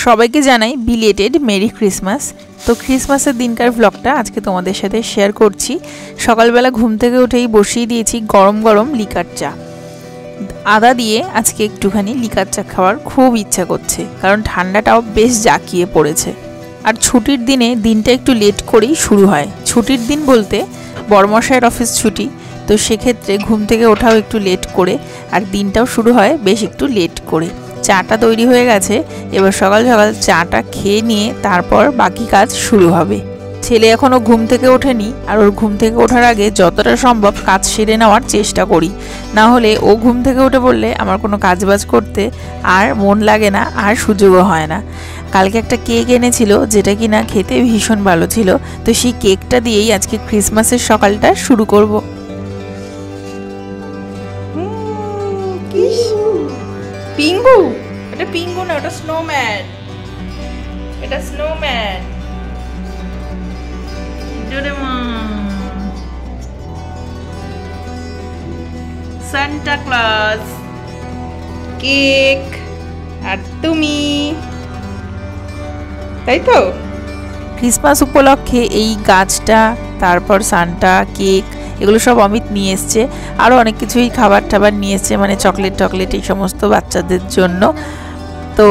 সবাইকে জানাই belated merry Christmas. তো ক্রিসমাসের দিনকার ব্লগটা আজকে তোমাদের সাথে শেয়ার করছি। সকালবেলা ঘুম থেকে উঠেই বসিয়ে দিয়েছি গরম গরম লিকার চা। আদা দিয়ে আজকে একটুখানি লিকার চা খাওয়ার খুব ইচ্ছা করছে, কারণ ঠান্ডাটাও বেশ জাঁকিয়ে পড়েছে। আর ছুটির দিনে দিনটা একটু লেট করেই শুরু হয়। ছুটির দিন বলতে বড়মশাইয়ের অফিস ছুটি, তো সেক্ষেত্রে ঘুম থেকে ওঠাও একটু লেট করে, আর দিনটাও শুরু হয় বেশ একটু লেট করে। চাটা তৈরি হয়ে গেছে, এবার সকাল সকাল চাটা খেয়ে নিয়ে তারপর বাকি কাজ শুরু হবে। ছেলে এখনও ঘুম থেকে ওঠেনি, আর ওর ঘুম থেকে ওঠার আগে যতটা সম্ভব কাজ সেরে নেওয়ার চেষ্টা করি, না হলে ও ঘুম থেকে উঠে পড়লে আমার কোনো কাজবাজ করতে আর মন লাগে না, আর সুযোগও হয় না। কালকে একটা কেক এনেছিল, যেটা কিনা খেতে ভীষণ ভালো ছিল, তো সেই কেকটা দিয়েই আজকে ক্রিসমাসের সকালটা শুরু করব। পিঙ্গু, এটা পিঙ্গু না, ওটা স্নোম্যান। এটা স্নোম্যান। সান্টা ক্লজ, কেক, আর তুমি, তাই তো? ক্রিসমাস উপলক্ষে এই গাছটা, তারপর সান্টা, কেক, এগুলো সব অমিত নিয়ে এসছে। আরও অনেক কিছুই খাবার টাবার নিয়ে এসছে, মানে চকলেট এই সমস্ত বাচ্চাদের জন্য। তো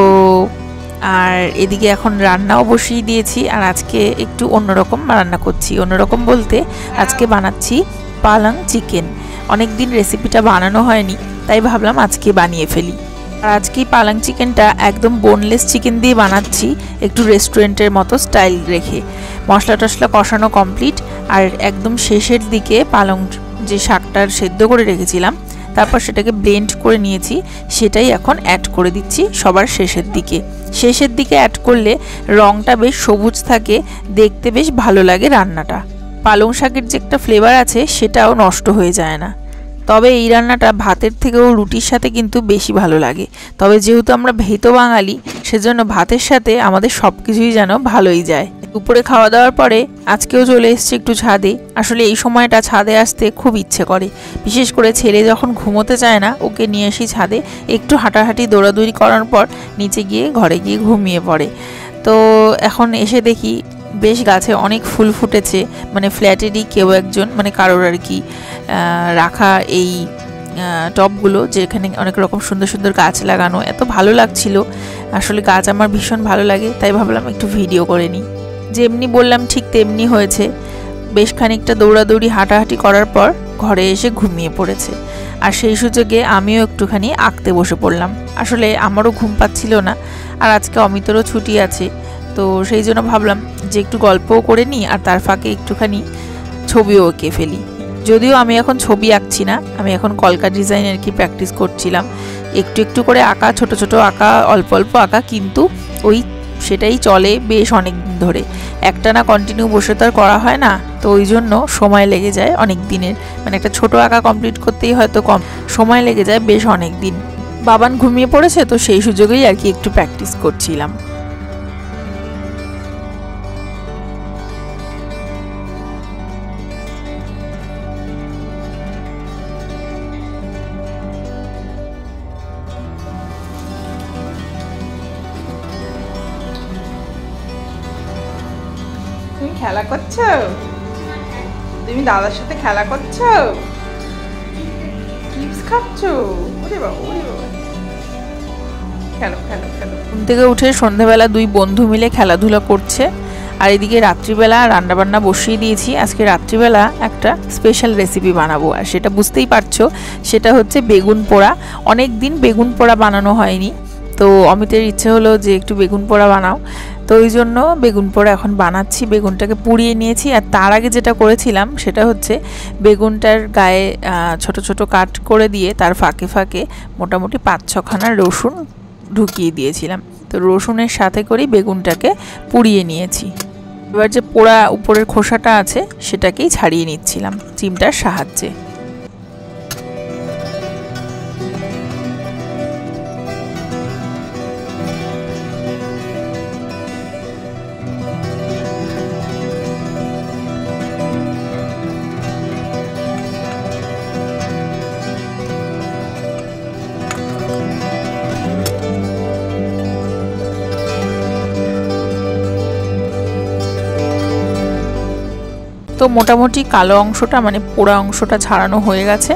আর এদিকে এখন রান্নাও বসিয়ে দিয়েছি, আর আজকে একটু অন্যরকম রান্না করছি। অন্যরকম বলতে আজকে বানাচ্ছি পালং চিকেন। অনেক দিন রেসিপিটা বানানো হয়নি, তাই ভাবলাম আজকে বানিয়ে ফেলি। আর আজকে পালং চিকেনটা একদম বোনলেস চিকেন দিয়ে বানাচ্ছি, একটু রেস্টুরেন্টের মতো স্টাইল রেখে। মশলা টশলা কষানো কমপ্লিট, আর একদম শেষের দিকে পালং যে শাকটার সেদ্ধ করে রেখেছিলাম, তারপর সেটাকে ব্লেন্ড করে নিয়েছি, সেটাই এখন অ্যাড করে দিচ্ছি সবার শেষের দিকে। শেষের দিকে অ্যাড করলে রঙটা বেশ সবুজ থাকে, দেখতে বেশ ভালো লাগে রান্নাটা। পালং শাকের যে একটা ফ্লেভার আছে সেটাও নষ্ট হয়ে যায় না। তবে এই রান্নাটা ভাতের থেকেও রুটির সাথে কিন্তু বেশি ভালো লাগে। তবে যেহেতু আমরা ভেতো বাঙালি, সেজন্য ভাতের সাথে আমাদের সব কিছুই যেন ভালোই যায়। দুপুরে খাওয়া দাওয়ার পরে আজকেও চলে এসেছি একটু ছাদে। আসলে এই সময়টা ছাদে আসতে খুব ইচ্ছে করে, বিশেষ করে ছেলে যখন ঘুমোতে চায় না, ওকে নিয়ে আসি ছাদে। একটু হাঁটাহাঁটি দৌড়াদৌড়ি করার পর নিচে গিয়ে ঘরে গিয়ে ঘুমিয়ে পড়ে। তো এখন এসে দেখি বেশ গাছে অনেক ফুল ফুটেছে, মানে ফ্ল্যাটেরই কেউ একজন, মানে কারোর আর কি রাখা এই টবগুলো, যেখানে অনেক রকম সুন্দর সুন্দর গাছ লাগানো। এত ভালো লাগছিল, আসলে গাছ আমার ভীষণ ভালো লাগে, তাই ভাবলাম একটু ভিডিও করে নিই। যেমনি বললাম ঠিক তেমনি হয়েছে। বেশ খানিকটা দৌড়াদৌড়ি হাঁটাহাঁটি করার পর ঘরে এসে ঘুমিয়ে পড়েছে, আর সেই সুযোগে আমিও একটুখানি আঁকতে বসে পড়লাম। আসলে আমারও ঘুম পাচ্ছিল না, আর আজকে অমিতেরও ছুটি আছে, তো সেই জন্য ভাবলাম যে একটু গল্পও করে নিই, আর তার ফাঁকে একটুখানি ছবিও এঁকে ফেলি। যদিও আমি এখন ছবি আঁকছি না, আমি এখন কলকা ডিজাইন আর কি প্র্যাকটিস করছিলাম। একটু একটু করে আঁকা, ছোট ছোট আঁকা, অল্প অল্প আঁকা, কিন্তু ওই সেটাই চলে বেশ অনেক দিন ধরে। একটা না কন্টিনিউ বসে তো আর করা হয় না, তো ওই জন্য সময় লেগে যায় অনেক দিনের। মানে একটা ছোট আঁকা কমপ্লিট করতেই হয়তো কম সময় লেগে যায় বেশ অনেক দিন। বাবান ঘুমিয়ে পড়েছে, তো সেই সুযোগেই আর কি একটু প্র্যাকটিস করছিলাম। তুমি খেলা করছো? তুমি দাদার সাথে খেলা করছো? চিপস খাচ্ছো? ওরে বাবা, ওরে বাবা, খেলো খেলো খেলো। ঘুম থেকে উঠে সন্ধ্যাবেলা দুই বন্ধু মিলে খেলাধুলা করছে, আর এদিকে রাত্রিবেলা রান্নাবান্না বসিয়ে দিয়েছি। আজকে রাত্রিবেলা একটা স্পেশাল রেসিপি বানাবো, আর সেটা বুঝতেই পারছো, সেটা হচ্ছে বেগুন পোড়া। অনেক দিন বেগুন পোড়া বানানো হয়নি, তো অমিতের ইচ্ছে হলো যে একটু বেগুন পোড়া বানাও, তো ওই জন্য বেগুন পোড়া এখন বানাচ্ছি। বেগুনটাকে পুড়িয়ে নিয়েছি, আর তার আগে যেটা করেছিলাম সেটা হচ্ছে বেগুনটার গায়ে ছোট ছোট কাট করে দিয়ে তার ফাঁকে ফাঁকে মোটামুটি 5-6খানা রসুন ঢুকিয়ে দিয়েছিলাম। তো রসুনের সাথে করেই বেগুনটাকে পুড়িয়ে নিয়েছি। এবার যে পোড়া উপরের খোসাটা আছে সেটাকেই ছাড়িয়ে নিচ্ছিলাম চিমটার সাহায্যে। তো মোটামুটি কালো অংশটা মানে পোড়া অংশটা ছাড়ানো হয়ে গেছে।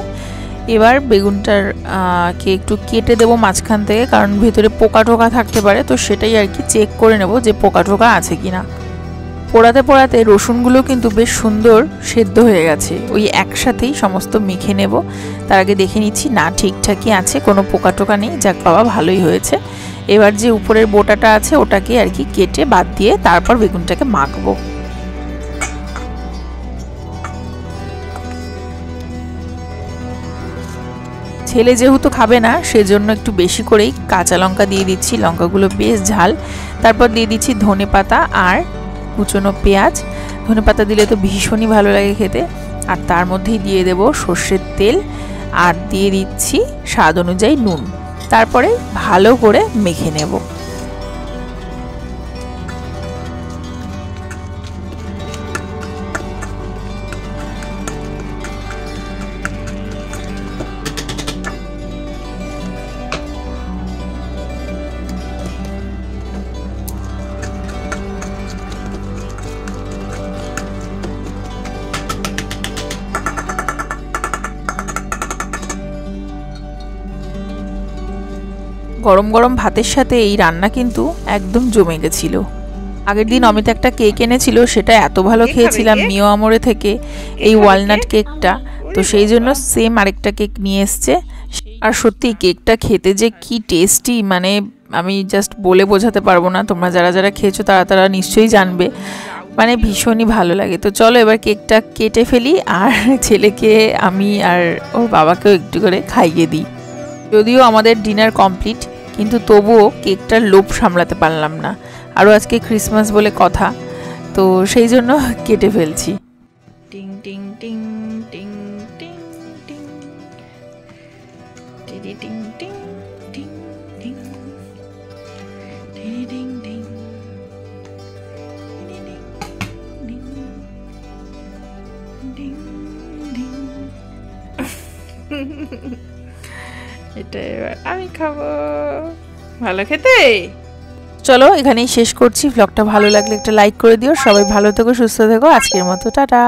এবার বেগুনটার কে একটু কেটে দেবো মাঝখান থেকে, কারণ ভেতরে পোকা টোকা থাকতে পারে, তো সেটাই আর কি চেক করে নেব যে পোকা টোকা আছে কিনা। পোড়াতে পোড়াতে রসুনগুলো কিন্তু বেশ সুন্দর সেদ্ধ হয়ে গেছে, ওই একসাথেই সমস্ত মেখে নেব। তার আগে দেখে নিচ্ছি না ঠিকঠাকই আছে, কোনো পোকা টোকা নেই, যাক বাবা ভালোই হয়েছে। এবার যে উপরের বোটাটা আছে ওটাকে আর কি কেটে বাদ দিয়ে তারপর বেগুনটাকে মাখবো। ছেলে যেহেতু খাবে না সেজন্য একটু বেশি করেই কাঁচা লঙ্কা দিয়ে দিচ্ছি, লঙ্কাগুলো বেশ ঝাল। তারপর দিয়ে দিচ্ছি ধনেপাতা আর কুচনো পেঁয়াজ। ধনেপাতা দিলে তো ভীষণই ভালো লাগে খেতে। আর তার মধ্যেই দিয়ে দেব সর্ষের তেল আর দিয়ে দিচ্ছি স্বাদ অনুযায়ী নুন। তারপরে ভালো করে মেখে নেব। গরম গরম ভাতের সাথে এই রান্না কিন্তু একদম জমে গেছিল। আগের দিন অমিত একটা কেক এনেছিল, সেটা এত ভালো খেয়েছিলাম মিও আমরে থেকে, এই ওয়ালনাট কেকটা। তো সেই জন্য সেম আরেকটা কেক নিয়ে এসছে। আর সত্যি কেকটা খেতে যে কি টেস্টি, মানে আমি জাস্ট বলে বোঝাতে পারবো না। তোমরা যারা যারা খেয়েছো তারা তারা নিশ্চয়ই জানবে, মানে ভীষণই ভালো লাগে। তো চলো এবার কেকটা কেটে ফেলি আর ছেলেকে আমি আর ওর বাবাকেও একটু করে খাইয়ে দিই। যদিও আমাদের ডিনার কমপ্লিট, কিন্তু তবুও কেকটার লোভ সামলাতে পারলাম না। আরও আজকে ক্রিসমাস বলে কথা, তো সেই জন্য কেটে ফেলছি। টিং টিং টিং টিং টিং টিং টিং টিং টিং টিং টিং টিং টিং এটা এবার আমি খাবো। ভালো খেতে। চলো এখানেই শেষ করছি। ব্লগটা ভালো লাগলে একটা লাইক করে দিও। সবাই ভালো থেকো, সুস্থ থেকো। আজকের মতো টাটা।